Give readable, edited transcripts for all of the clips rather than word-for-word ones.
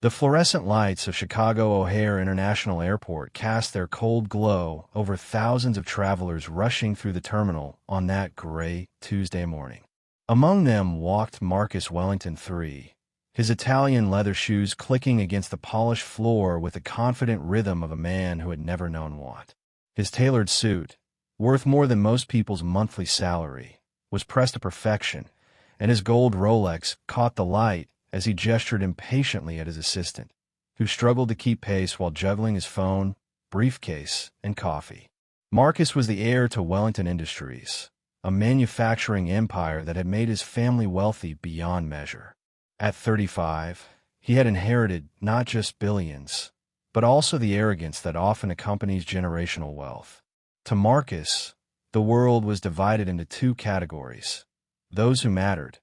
The fluorescent lights of Chicago O'Hare International Airport cast their cold glow over thousands of travelers rushing through the terminal on that gray Tuesday morning. Among them walked Marcus Wellington III, his Italian leather shoes clicking against the polished floor with the confident rhythm of a man who had never known want. His tailored suit, worth more than most people's monthly salary, was pressed to perfection, and his gold Rolex caught the light as he gestured impatiently at his assistant, who struggled to keep pace while juggling his phone, briefcase, and coffee. Marcus was the heir to Wellington Industries, a manufacturing empire that had made his family wealthy beyond measure. At 35, he had inherited not just billions, but also the arrogance that often accompanies generational wealth. To Marcus, the world was divided into two categories: those who mattered,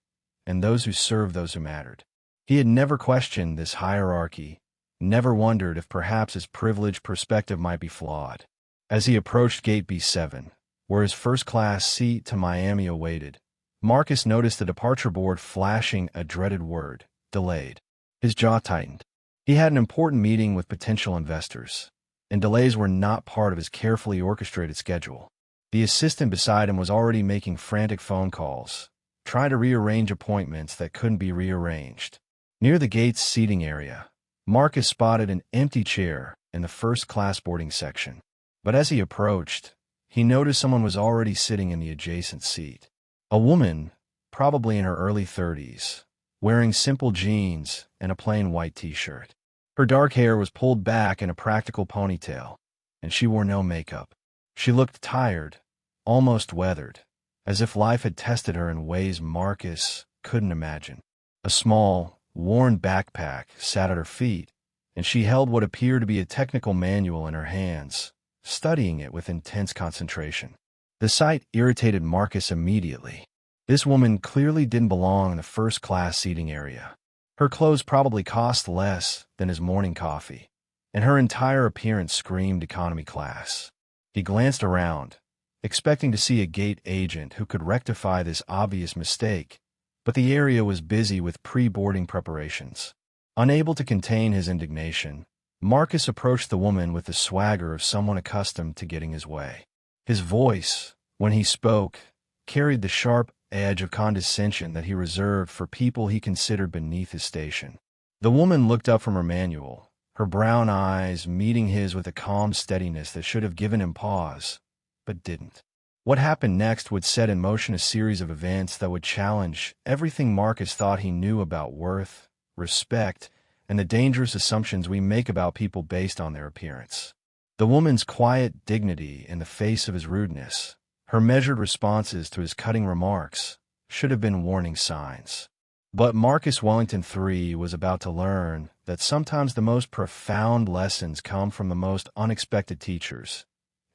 and those who served those who mattered. He had never questioned this hierarchy, never wondered if perhaps his privileged perspective might be flawed. As he approached Gate B7, where his first-class seat to Miami awaited, Marcus noticed the departure board flashing a dreaded word: delayed. His jaw tightened. He had an important meeting with potential investors, and delays were not part of his carefully orchestrated schedule. The assistant beside him was already making frantic phone calls, trying to rearrange appointments that couldn't be rearranged. Near the gate's seating area, Marcus spotted an empty chair in the first-class boarding section. But as he approached, he noticed someone was already sitting in the adjacent seat. A woman, probably in her early 30s, wearing simple jeans and a plain white t-shirt. Her dark hair was pulled back in a practical ponytail, and she wore no makeup. She looked tired, almost weathered, as if life had tested her in ways Marcus couldn't imagine. A small, worn backpack sat at her feet, and she held what appeared to be a technical manual in her hands, studying it with intense concentration. The sight irritated Marcus immediately. This woman clearly didn't belong in the first-class seating area. Her clothes probably cost less than his morning coffee, and her entire appearance screamed economy class. He glanced around, expecting to see a gate agent who could rectify this obvious mistake, but the area was busy with pre-boarding preparations. Unable to contain his indignation, Marcus approached the woman with the swagger of someone accustomed to getting his way. His voice, when he spoke, carried the sharp edge of condescension that he reserved for people he considered beneath his station. The woman looked up from her manual, her brown eyes meeting his with a calm steadiness that should have given him pause, but didn't. What happened next would set in motion a series of events that would challenge everything Marcus thought he knew about worth, respect, and the dangerous assumptions we make about people based on their appearance. The woman's quiet dignity in the face of his rudeness, her measured responses to his cutting remarks, should have been warning signs. But Marcus Wellington III was about to learn that sometimes the most profound lessons come from the most unexpected teachers,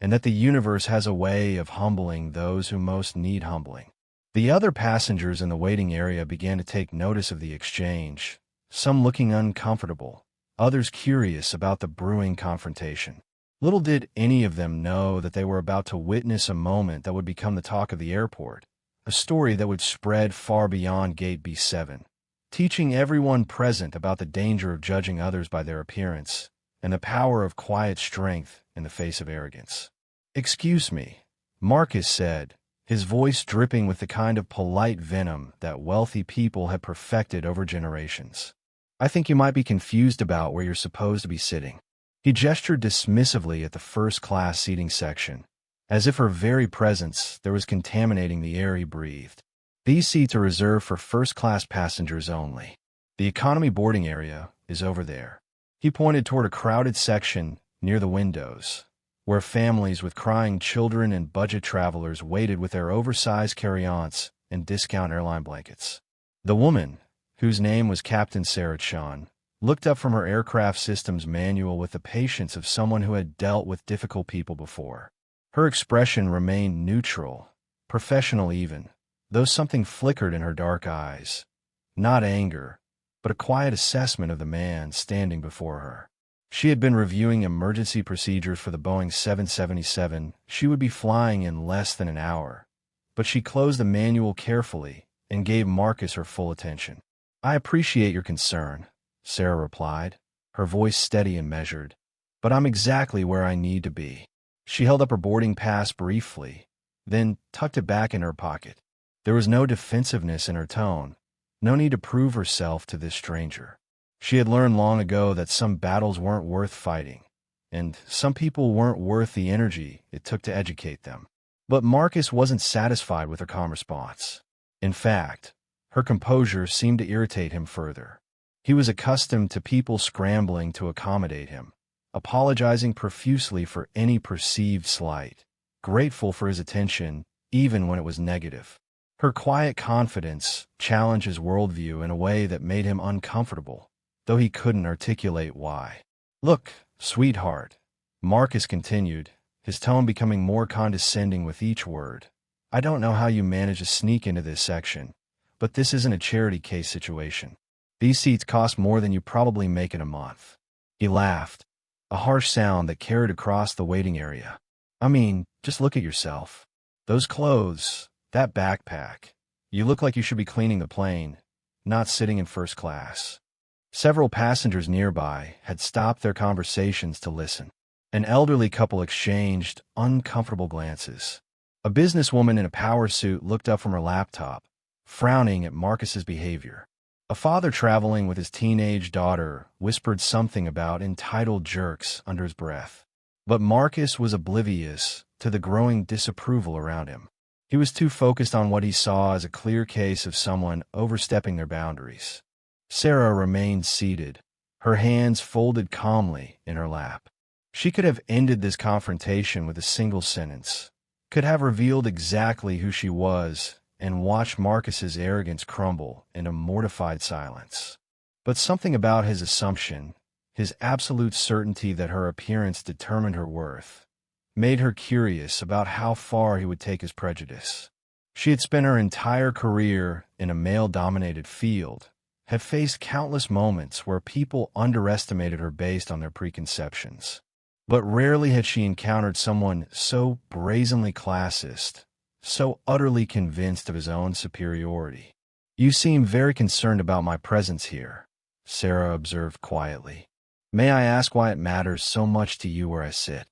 and that the universe has a way of humbling those who most need humbling. The other passengers in the waiting area began to take notice of the exchange, some looking uncomfortable, others curious about the brewing confrontation. Little did any of them know that they were about to witness a moment that would become the talk of the airport, a story that would spread far beyond Gate B7, teaching everyone present about the danger of judging others by their appearance and the power of quiet strength in the face of arrogance. "Excuse me," Marcus said, his voice dripping with the kind of polite venom that wealthy people had perfected over generations. "I think you might be confused about where you're supposed to be sitting." He gestured dismissively at the first-class seating section, as if her very presence there was contaminating the air he breathed. "These seats are reserved for first-class passengers only. The economy boarding area is over there." He pointed toward a crowded section near the windows, where families with crying children and budget travelers waited with their oversized carry-ons and discount airline blankets. The woman, whose name was Captain Sarah Chun, looked up from her aircraft systems manual with the patience of someone who had dealt with difficult people before. Her expression remained neutral, professional even, though something flickered in her dark eyes. Not anger, but a quiet assessment of the man standing before her. She had been reviewing emergency procedures for the Boeing 777 she would be flying in less than an hour, but she closed the manual carefully and gave Marcus her full attention. "I appreciate your concern, Sarah replied, her voice steady and measured. "But I'm exactly where I need to be." She held up her boarding pass briefly, then tucked it back in her pocket. There was no defensiveness in her tone, no need to prove herself to this stranger. She had learned long ago that some battles weren't worth fighting, and some people weren't worth the energy it took to educate them. But Marcus wasn't satisfied with her calm response. In fact, her composure seemed to irritate him further. He was accustomed to people scrambling to accommodate him, apologizing profusely for any perceived slight, grateful for his attention even when it was negative. Her quiet confidence challenged his worldview in a way that made him uncomfortable, though he couldn't articulate why. "Look, sweetheart," Marcus continued, his tone becoming more condescending with each word. "I don't know how you managed to sneak into this section, but this isn't a charity case situation. These seats cost more than you probably make in a month." He laughed, a harsh sound that carried across the waiting area. "I mean, just look at yourself. Those clothes, that backpack. You look like you should be cleaning the plane, not sitting in first class." Several passengers nearby had stopped their conversations to listen. An elderly couple exchanged uncomfortable glances. A businesswoman in a power suit looked up from her laptop, frowning at Marcus's behavior. A father traveling with his teenage daughter whispered something about entitled jerks under his breath. But Marcus was oblivious to the growing disapproval around him. He was too focused on what he saw as a clear case of someone overstepping their boundaries. Sarah remained seated, her hands folded calmly in her lap. She could have ended this confrontation with a single sentence, could have revealed exactly who she was, and watched Marcus's arrogance crumble into mortified silence. But something about his assumption, his absolute certainty that her appearance determined her worth, made her curious about how far he would take his prejudice. She had spent her entire career in a male-dominated field, had faced countless moments where people underestimated her based on their preconceptions. But rarely had she encountered someone so brazenly classist, so utterly convinced of his own superiority. "You seem very concerned about my presence here," Sarah observed quietly. "May I ask why it matters so much to you where I sit?"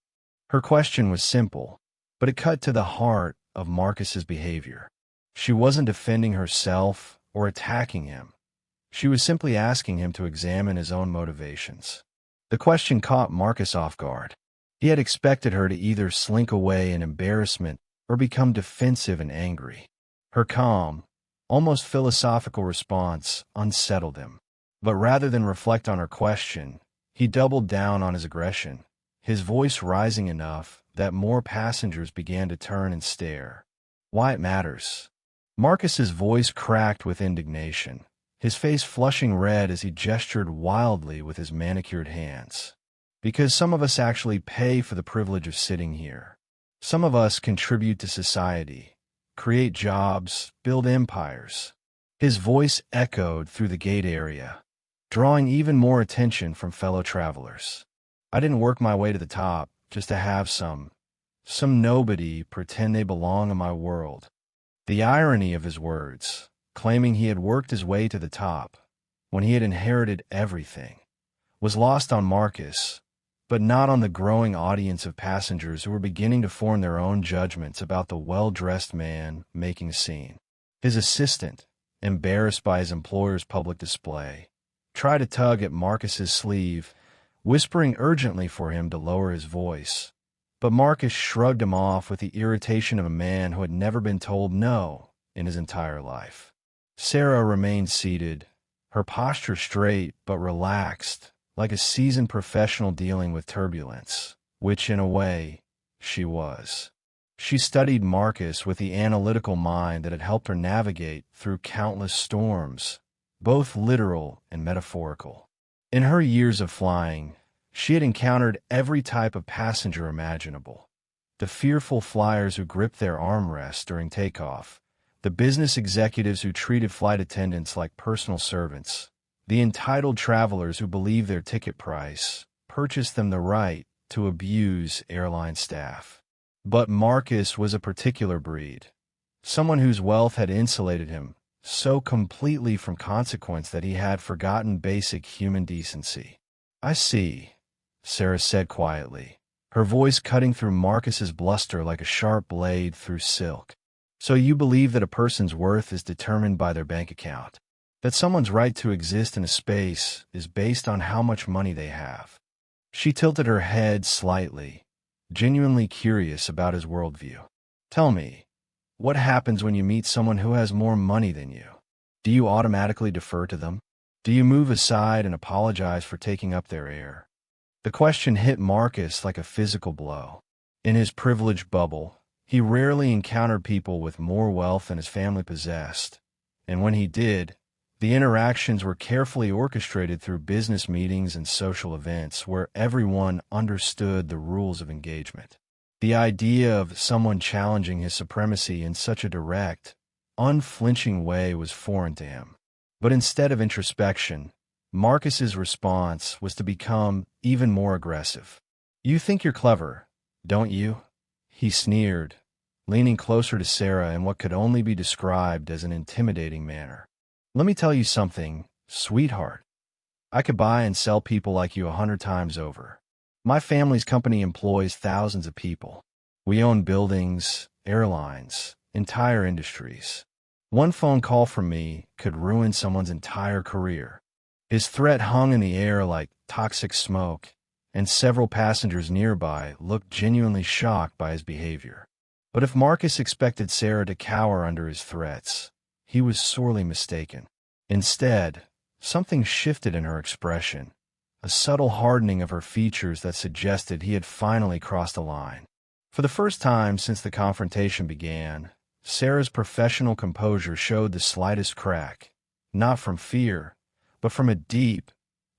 Her question was simple, but it cut to the heart of Marcus's behavior. She wasn't defending herself or attacking him. She was simply asking him to examine his own motivations. The question caught Marcus off guard. He had expected her to either slink away in embarrassment or become defensive and angry. Her calm, almost philosophical response unsettled him. But rather than reflect on her question, he doubled down on his aggression, his voice rising enough that more passengers began to turn and stare. "Why it matters." Marcus's voice cracked with indignation, his face flushing red as he gestured wildly with his manicured hands. "Because some of us actually pay for the privilege of sitting here. Some of us contribute to society, create jobs, build empires." His voice echoed through the gate area, drawing even more attention from fellow travelers. "I didn't work my way to the top just to have some nobody pretend they belong in my world." The irony of his words, claiming he had worked his way to the top when he had inherited everything, was lost on Marcus, but not on the growing audience of passengers who were beginning to form their own judgments about the well-dressed man making a scene. His assistant, embarrassed by his employer's public display, tried to tug at Marcus's sleeve, whispering urgently for him to lower his voice. But Marcus shrugged him off with the irritation of a man who had never been told no in his entire life. Sarah remained seated, her posture straight but relaxed, like a seasoned professional dealing with turbulence, which, in a way, she was. She studied Marcus with the analytical mind that had helped her navigate through countless storms, both literal and metaphorical. In her years of flying, she had encountered every type of passenger imaginable. The fearful flyers who gripped their armrests during takeoff, the business executives who treated flight attendants like personal servants, the entitled travelers who believed their ticket price purchased them the right to abuse airline staff. But Marcus was a particular breed, someone whose wealth had insulated him, so completely from consequence that he had forgotten basic human decency. "I see," Sarah said quietly, her voice cutting through Marcus's bluster like a sharp blade through silk. "So you believe that a person's worth is determined by their bank account? That someone's right to exist in a space is based on how much money they have?" She tilted her head slightly, genuinely curious about his worldview. "Tell me, what happens when you meet someone who has more money than you? Do you automatically defer to them? Do you move aside and apologize for taking up their air?" The question hit Marcus like a physical blow. In his privileged bubble, he rarely encountered people with more wealth than his family possessed, and when he did, the interactions were carefully orchestrated through business meetings and social events where everyone understood the rules of engagement. The idea of someone challenging his supremacy in such a direct, unflinching way was foreign to him. But instead of introspection, Marcus's response was to become even more aggressive. "You think you're clever, don't you?" he sneered, leaning closer to Sarah in what could only be described as an intimidating manner. "Let me tell you something, sweetheart. I could buy and sell people like you 100 times over. My family's company employs thousands of people. We own buildings, airlines, entire industries. One phone call from me could ruin someone's entire career." His threat hung in the air like toxic smoke, and several passengers nearby looked genuinely shocked by his behavior. But if Marcus expected Sarah to cower under his threats, he was sorely mistaken. Instead, something shifted in her expression, a subtle hardening of her features that suggested he had finally crossed a line. For the first time since the confrontation began, Sarah's professional composure showed the slightest crack, not from fear, but from a deep,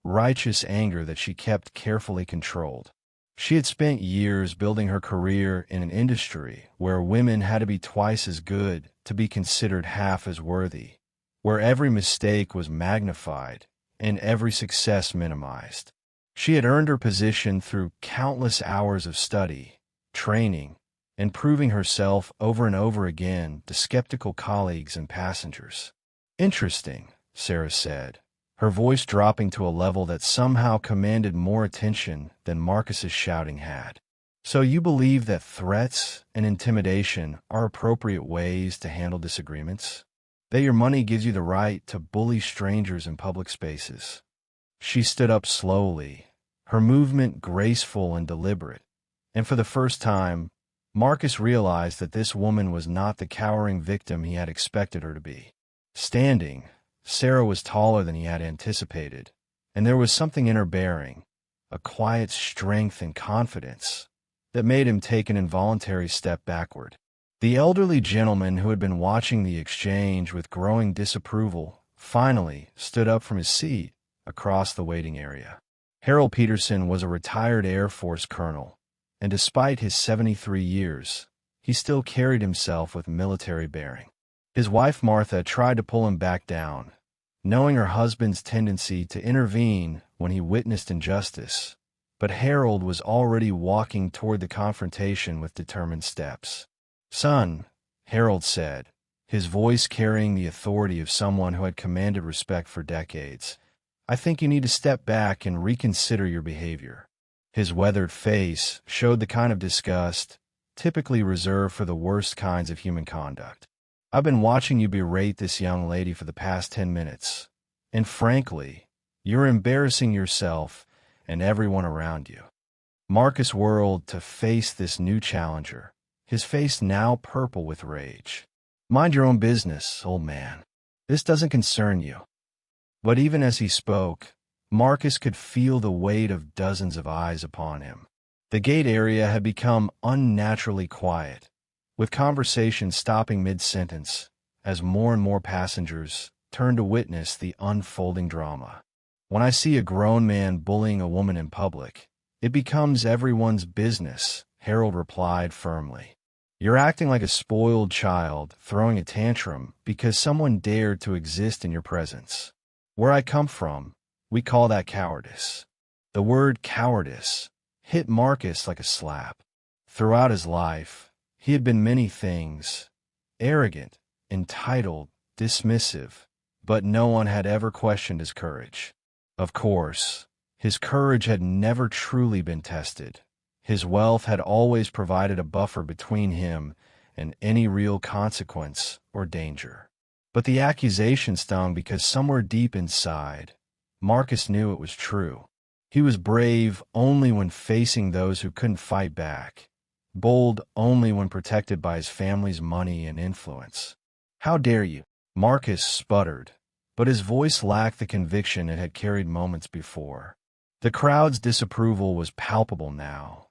righteous anger that she kept carefully controlled. She had spent years building her career in an industry where women had to be twice as good to be considered half as worthy, where every mistake was magnified and every success minimized. She had earned her position through countless hours of study, training, and proving herself over and over again to skeptical colleagues and passengers. "Interesting," Sarah said, her voice dropping to a level that somehow commanded more attention than Marcus's shouting had. "So you believe that threats and intimidation are appropriate ways to handle disagreements? That your money gives you the right to bully strangers in public spaces?" She stood up slowly, her movement graceful and deliberate, and for the first time, Marcus realized that this woman was not the cowering victim he had expected her to be. Standing, Sarah was taller than he had anticipated, and there was something in her bearing, a quiet strength and confidence, that made him take an involuntary step backward. The elderly gentleman who had been watching the exchange with growing disapproval finally stood up from his seat across the waiting area. Harold Peterson was a retired Air Force colonel, and despite his 73 years, he still carried himself with military bearing. His wife Martha tried to pull him back down, knowing her husband's tendency to intervene when he witnessed injustice, but Harold was already walking toward the confrontation with determined steps. "Son," Harold said, his voice carrying the authority of someone who had commanded respect for decades, "I think you need to step back and reconsider your behavior." His weathered face showed the kind of disgust typically reserved for the worst kinds of human conduct. "I've been watching you berate this young lady for the past 10 minutes, and frankly, you're embarrassing yourself and everyone around you." Marcus whirled to face this new challenger, his face now purple with rage. "Mind your own business, old man. This doesn't concern you." But even as he spoke, Marcus could feel the weight of dozens of eyes upon him. The gate area had become unnaturally quiet, with conversation stopping mid-sentence as more and more passengers turned to witness the unfolding drama. "When I see a grown man bullying a woman in public, it becomes everyone's business," Harold replied firmly. "You're acting like a spoiled child throwing a tantrum because someone dared to exist in your presence. Where I come from, we call that cowardice." The word cowardice hit Marcus like a slap. Throughout his life, he had been many things: arrogant, entitled, dismissive, but no one had ever questioned his courage. Of course, his courage had never truly been tested. His wealth had always provided a buffer between him and any real consequence or danger. But the accusation stung because somewhere deep inside, Marcus knew it was true. He was brave only when facing those who couldn't fight back, bold only when protected by his family's money and influence. "How dare you?" Marcus sputtered, but his voice lacked the conviction it had carried moments before. The crowd's disapproval was palpable now,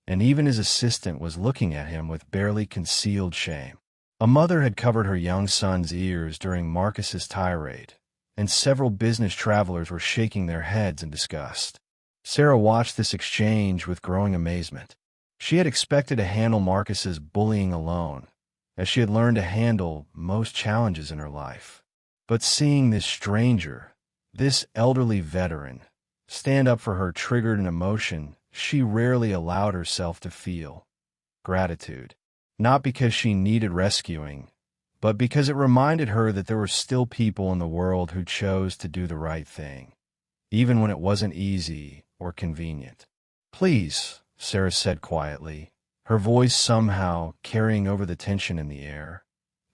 and even his assistant was looking at him with barely concealed shame. A mother had covered her young son's ears during Marcus's tirade, and several business travelers were shaking their heads in disgust. Sarah watched this exchange with growing amazement. She had expected to handle Marcus's bullying alone, as she had learned to handle most challenges in her life. But seeing this stranger, this elderly veteran, stand up for her triggered an emotion she rarely allowed herself to feel: gratitude. Not because she needed rescuing, but because it reminded her that there were still people in the world who chose to do the right thing, even when it wasn't easy or convenient. "Please," Sarah said quietly, her voice somehow carrying over the tension in the air.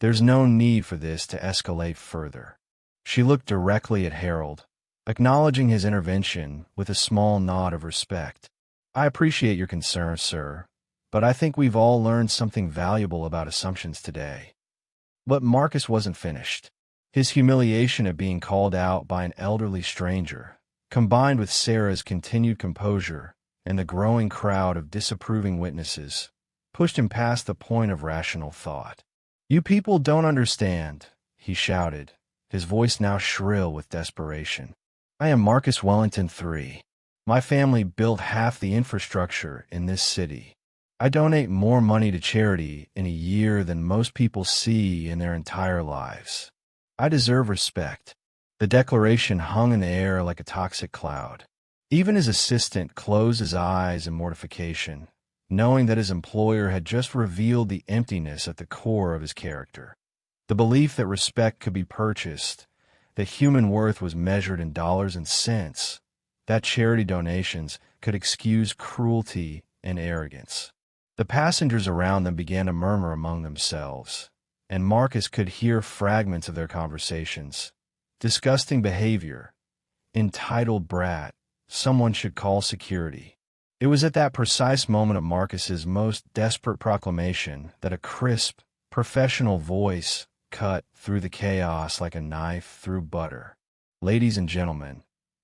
"There's no need for this to escalate further." She looked directly at Harold, acknowledging his intervention with a small nod of respect. "I appreciate your concern, sir, but I think we've all learned something valuable about assumptions today." But Marcus wasn't finished. His humiliation at being called out by an elderly stranger, combined with Sarah's continued composure and the growing crowd of disapproving witnesses, pushed him past the point of rational thought. "You people don't understand," he shouted, his voice now shrill with desperation. "I am Marcus Wellington III. My family built half the infrastructure in this city. I donate more money to charity in a year than most people see in their entire lives. I deserve respect." The declaration hung in the air like a toxic cloud. Even his assistant closed his eyes in mortification, knowing that his employer had just revealed the emptiness at the core of his character. The belief that respect could be purchased, that human worth was measured in dollars and cents, that charity donations could excuse cruelty and arrogance. The passengers around them began to murmur among themselves, and Marcus could hear fragments of their conversations. "Disgusting behavior. Entitled brat. Someone should call security." It was at that precise moment of Marcus's most desperate proclamation that a crisp, professional voice cut through the chaos like a knife through butter. "Ladies and gentlemen,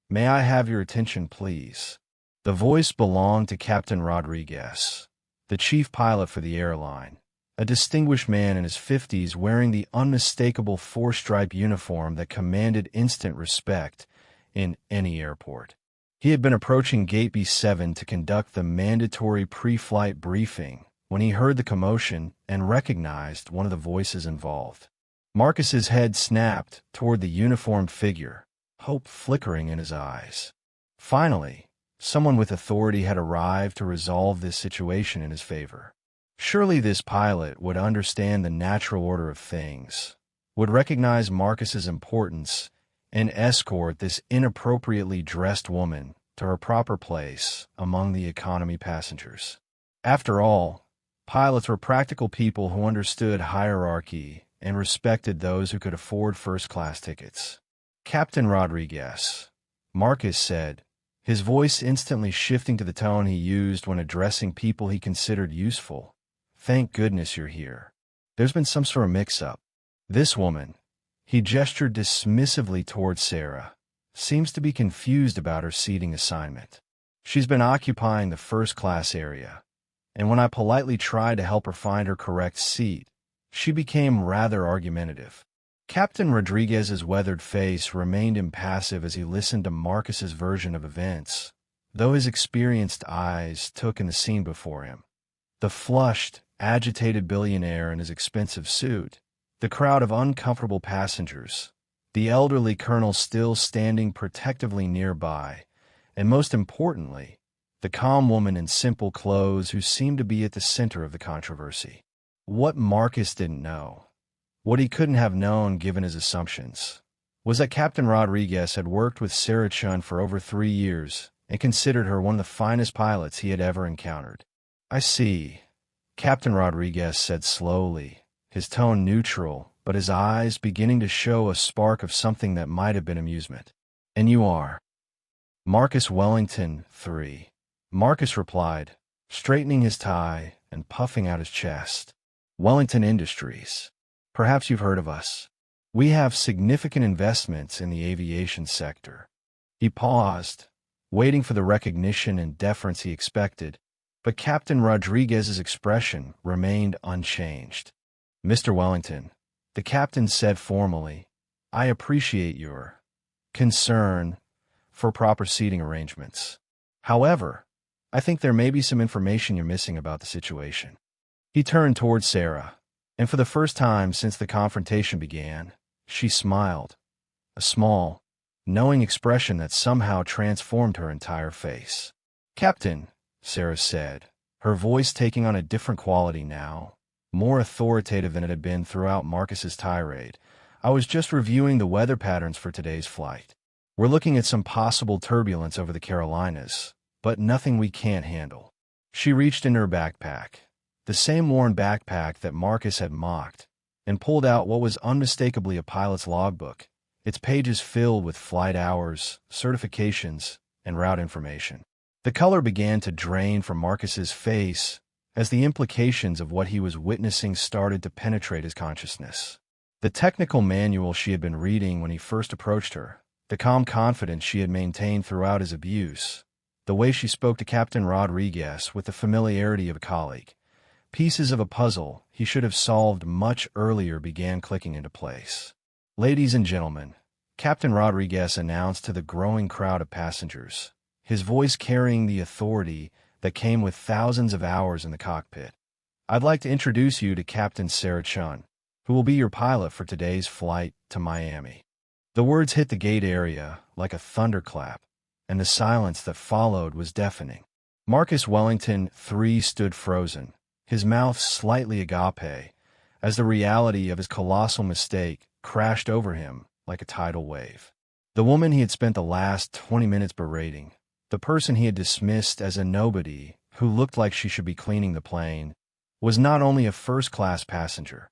may I have your attention, please?" The voice belonged to Captain Rodriguez, the chief pilot for the airline, a distinguished man in his 50s wearing the unmistakable four-stripe uniform that commanded instant respect in any airport. He had been approaching Gate B7 to conduct the mandatory pre-flight briefing when he heard the commotion and recognized one of the voices involved. Marcus's head snapped toward the uniformed figure, hope flickering in his eyes. Finally, someone with authority had arrived to resolve this situation in his favor. Surely this pilot would understand the natural order of things, would recognize Marcus's importance, and escort this inappropriately dressed woman to her proper place among the economy passengers. After all, pilots were practical people who understood hierarchy and respected those who could afford first-class tickets. "Captain Rodriguez," Marcus said, his voice instantly shifting to the tone he used when addressing people he considered useful. "Thank goodness you're here. There's been some sort of mix-up. This woman," he gestured dismissively toward Sarah, "seems to be confused about her seating assignment. She's been occupying the first-class area, and when I politely tried to help her find her correct seat, she became rather argumentative." Captain Rodriguez's weathered face remained impassive as he listened to Marcus's version of events, though his experienced eyes took in the scene before him. The flushed, agitated billionaire in his expensive suit, the crowd of uncomfortable passengers, the elderly colonel still standing protectively nearby, and most importantly, the calm woman in simple clothes who seemed to be at the center of the controversy. What Marcus didn't know What he couldn't have known, given his assumptions, was that Captain Rodriguez had worked with Sarah Chun for over 3 years and considered her one of the finest pilots he had ever encountered. "I see," Captain Rodriguez said slowly, his tone neutral, but his eyes beginning to show a spark of something that might have been amusement. "And you are?" "Marcus Wellington, 3. Marcus replied, straightening his tie and puffing out his chest. "Wellington Industries. Perhaps you've heard of us. We have significant investments in the aviation sector." He paused, waiting for the recognition and deference he expected, but Captain Rodriguez's expression remained unchanged. "Mr. Wellington," the captain said formally, "I appreciate your concern for proper seating arrangements. However, I think there may be some information you're missing about the situation." He turned toward Sarah, and for the first time since the confrontation began, she smiled, a small, knowing expression that somehow transformed her entire face. "Captain," Sarah said, her voice taking on a different quality now, more authoritative than it had been throughout Marcus's tirade, "I was just reviewing the weather patterns for today's flight. We're looking at some possible turbulence over the Carolinas, but nothing we can't handle." She reached into her backpack, the same worn backpack that Marcus had mocked, and pulled out what was unmistakably a pilot's logbook, its pages filled with flight hours, certifications, and route information. The color began to drain from Marcus's face as the implications of what he was witnessing started to penetrate his consciousness. The technical manual she had been reading when he first approached her, the calm confidence she had maintained throughout his abuse, the way she spoke to Captain Rodriguez with the familiarity of a colleague, pieces of a puzzle he should have solved much earlier began clicking into place. "Ladies and gentlemen," Captain Rodriguez announced to the growing crowd of passengers, his voice carrying the authority that came with thousands of hours in the cockpit. "I'd like to introduce you to Captain Sarah Chun, who will be your pilot for today's flight to Miami." The words hit the gate area like a thunderclap, and the silence that followed was deafening. Marcus Wellington, 3 stood frozen, his mouth slightly agape, as the reality of his colossal mistake crashed over him like a tidal wave. The woman he had spent the last 20 minutes berating, the person he had dismissed as a nobody who looked like she should be cleaning the plane, was not only a first-class passenger,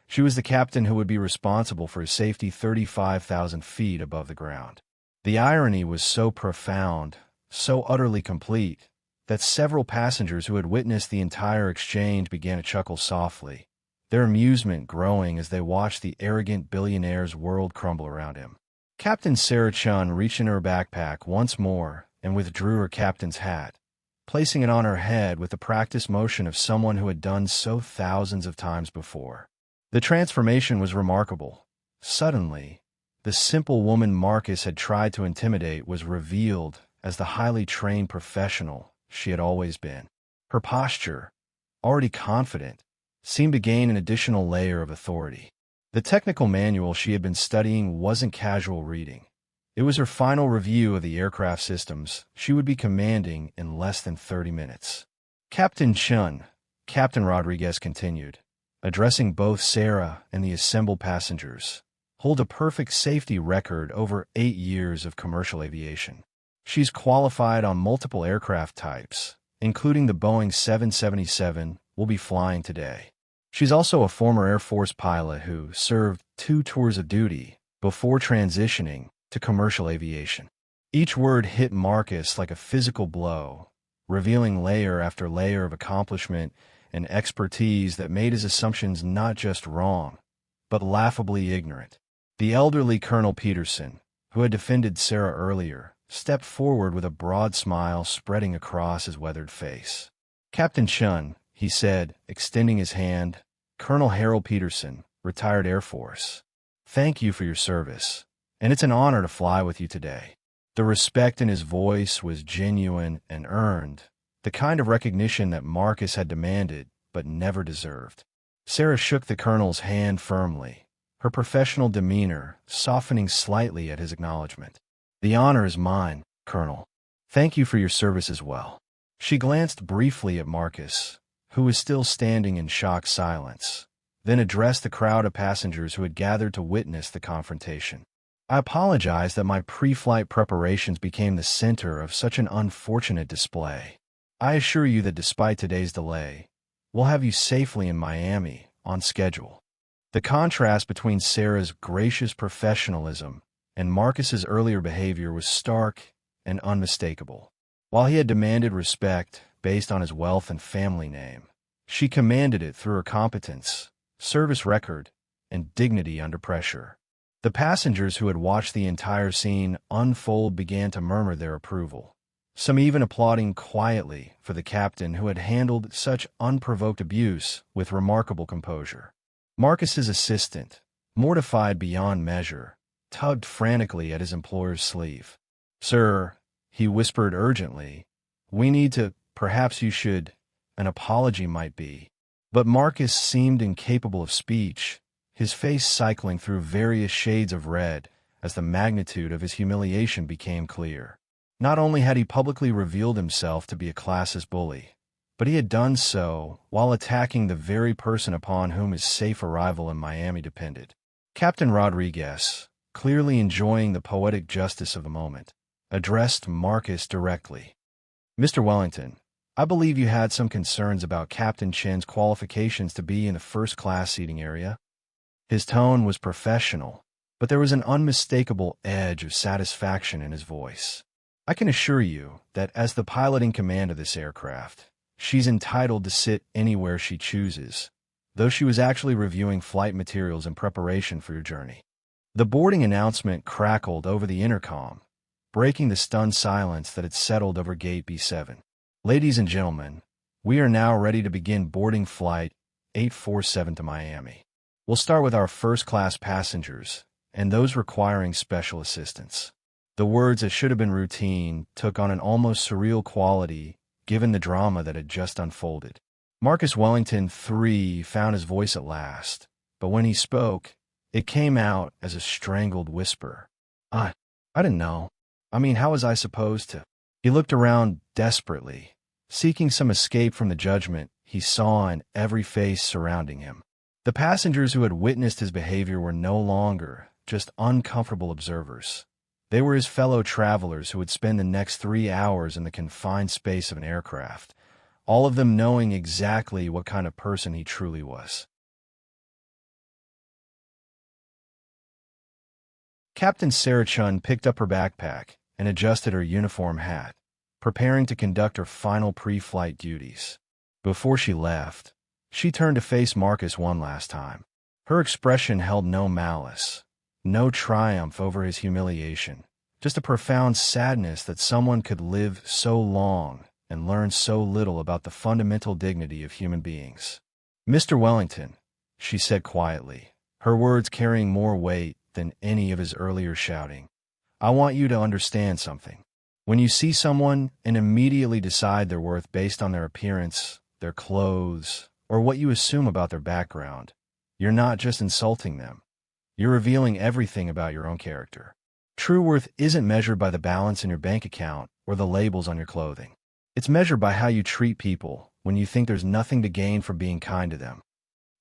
she was the captain who would be responsible for his safety 35,000 feet above the ground. The irony was so profound, so utterly complete, that several passengers who had witnessed the entire exchange began to chuckle softly, their amusement growing as they watched the arrogant billionaire's world crumble around him. Captain Sarah Chun reached in her backpack once more and withdrew her captain's hat, placing it on her head with the practiced motion of someone who had done so thousands of times before. The transformation was remarkable. Suddenly, the simple woman Marcus had tried to intimidate was revealed as the highly trained professional she had always been. Her posture, already confident, seemed to gain an additional layer of authority. The technical manual she had been studying wasn't casual reading. It was her final review of the aircraft systems she would be commanding in less than 30 minutes. "Captain Chun," Captain Rodriguez continued, addressing both Sarah and the assembled passengers, "hold a perfect safety record over 8 years of commercial aviation. She's qualified on multiple aircraft types, including the Boeing 777 we'll be flying today. She's also a former Air Force pilot who served 2 tours of duty before transitioning to commercial aviation." Each word hit Marcus like a physical blow, revealing layer after layer of accomplishment and expertise that made his assumptions not just wrong, but laughably ignorant. The elderly Colonel Peterson, who had defended Sarah earlier, stepped forward with a broad smile spreading across his weathered face. "Captain Chun," he said, extending his hand, "Colonel Harold Peterson, retired Air Force. Thank you for your service, and it's an honor to fly with you today." The respect in his voice was genuine and earned, the kind of recognition that Marcus had demanded but never deserved. Sarah shook the colonel's hand firmly, her professional demeanor softening slightly at his acknowledgement. "The honor is mine, Colonel. Thank you for your service as well." She glanced briefly at Marcus, who was still standing in shocked silence, then addressed the crowd of passengers who had gathered to witness the confrontation. I apologize that my pre-flight preparations became the center of such an unfortunate display. I assure you that despite today's delay, we'll have you safely in Miami, on schedule. The contrast between Sarah's gracious professionalism and Marcus's earlier behavior was stark and unmistakable. While he had demanded respect based on his wealth and family name, she commanded it through her competence, service record, and dignity under pressure. The passengers who had watched the entire scene unfold began to murmur their approval, some even applauding quietly for the captain who had handled such unprovoked abuse with remarkable composure. Marcus's assistant, mortified beyond measure, tugged frantically at his employer's sleeve. "Sir," he whispered urgently, "we need to, perhaps you should, an apology might be." But Marcus seemed incapable of speech, his face cycling through various shades of red as the magnitude of his humiliation became clear. Not only had he publicly revealed himself to be a classist bully, but he had done so while attacking the very person upon whom his safe arrival in Miami depended. Captain Rodriguez, clearly enjoying the poetic justice of the moment, addressed Marcus directly. "Mr. Wellington, I believe you had some concerns about Captain Chen's qualifications to be in the first-class seating area." His tone was professional, but there was an unmistakable edge of satisfaction in his voice. "I can assure you that as the pilot in command of this aircraft, she's entitled to sit anywhere she chooses, though she was actually reviewing flight materials in preparation for your journey." The boarding announcement crackled over the intercom, breaking the stunned silence that had settled over Gate B7. "Ladies and gentlemen, we are now ready to begin boarding Flight 847 to Miami. We'll start with our first-class passengers and those requiring special assistance." The words that should have been routine took on an almost surreal quality given the drama that had just unfolded. Marcus Wellington III found his voice at last, but when he spoke, it came out as a strangled whisper. I didn't know. I mean, how was I supposed to?" He looked around desperately, seeking some escape from the judgment he saw in every face surrounding him. The passengers who had witnessed his behavior were no longer just uncomfortable observers. They were his fellow travelers who would spend the next 3 hours in the confined space of an aircraft, all of them knowing exactly what kind of person he truly was. Captain Sarah Chun picked up her backpack and adjusted her uniform hat, preparing to conduct her final pre-flight duties. Before she left, she turned to face Marcus one last time. Her expression held no malice, no triumph over his humiliation, just a profound sadness that someone could live so long and learn so little about the fundamental dignity of human beings. "Mr. Wellington," she said quietly, her words carrying more weight than any of his earlier shouting, "I want you to understand something. When you see someone and immediately decide their worth based on their appearance, their clothes, or what you assume about their background, you're not just insulting them. You're revealing everything about your own character. True worth isn't measured by the balance in your bank account or the labels on your clothing. It's measured by how you treat people when you think there's nothing to gain from being kind to them."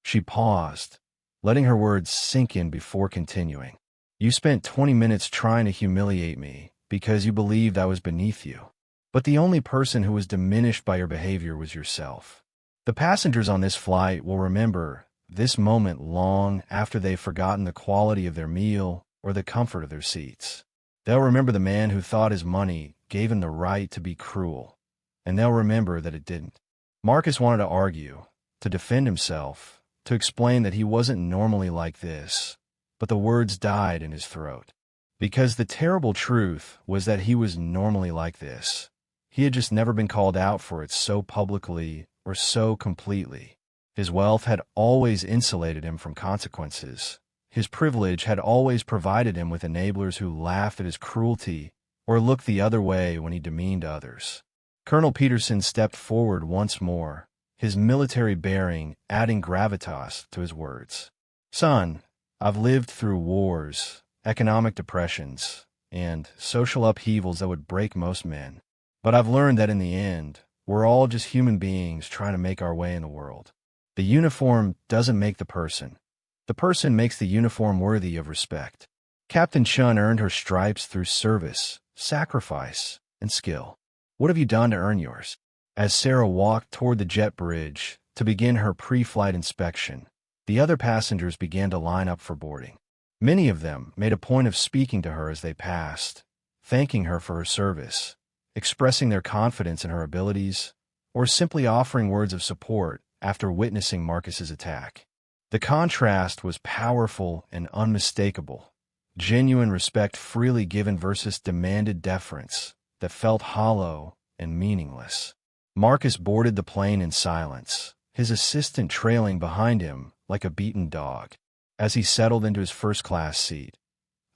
She paused, letting her words sink in before continuing. "You spent 20 minutes trying to humiliate me because you believed I was beneath you. But the only person who was diminished by your behavior was yourself. The passengers on this flight will remember this moment long after they've forgotten the quality of their meal or the comfort of their seats. They'll remember the man who thought his money gave him the right to be cruel, and they'll remember that it didn't." Marcus wanted to argue, to defend himself, to explain that he wasn't normally like this, but the words died in his throat. Because the terrible truth was that he was normally like this. He had just never been called out for it so publicly or so completely. His wealth had always insulated him from consequences. His privilege had always provided him with enablers who laughed at his cruelty or looked the other way when he demeaned others. Colonel Peterson stepped forward once more, his military bearing adding gravitas to his words. "Son, I've lived through wars, economic depressions, and social upheavals that would break most men. But I've learned that in the end, we're all just human beings trying to make our way in the world. The uniform doesn't make the person. The person makes the uniform worthy of respect. Captain Chun earned her stripes through service, sacrifice, and skill. What have you done to earn yours? As Sarah walked toward the jet bridge to begin her pre-flight inspection, the other passengers began to line up for boarding. Many of them made a point of speaking to her as they passed, thanking her for her service, expressing their confidence in her abilities, or simply offering words of support after witnessing Marcus's attack. The contrast was powerful and unmistakable. Genuine respect freely given versus demanded deference that felt hollow and meaningless. Marcus boarded the plane in silence, his assistant trailing behind him like a beaten dog. As he settled into his first-class seat,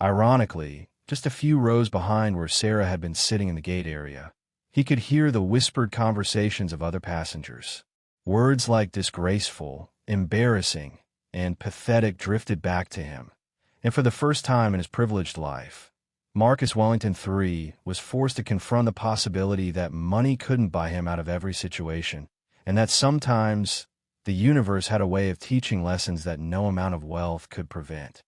ironically, just a few rows behind where Sarah had been sitting in the gate area, he could hear the whispered conversations of other passengers. Words like disgraceful, embarrassing, and pathetic drifted back to him, and for the first time in his privileged life, Marcus Wellington III was forced to confront the possibility that money couldn't buy him out of every situation, and that sometimes the universe had a way of teaching lessons that no amount of wealth could prevent.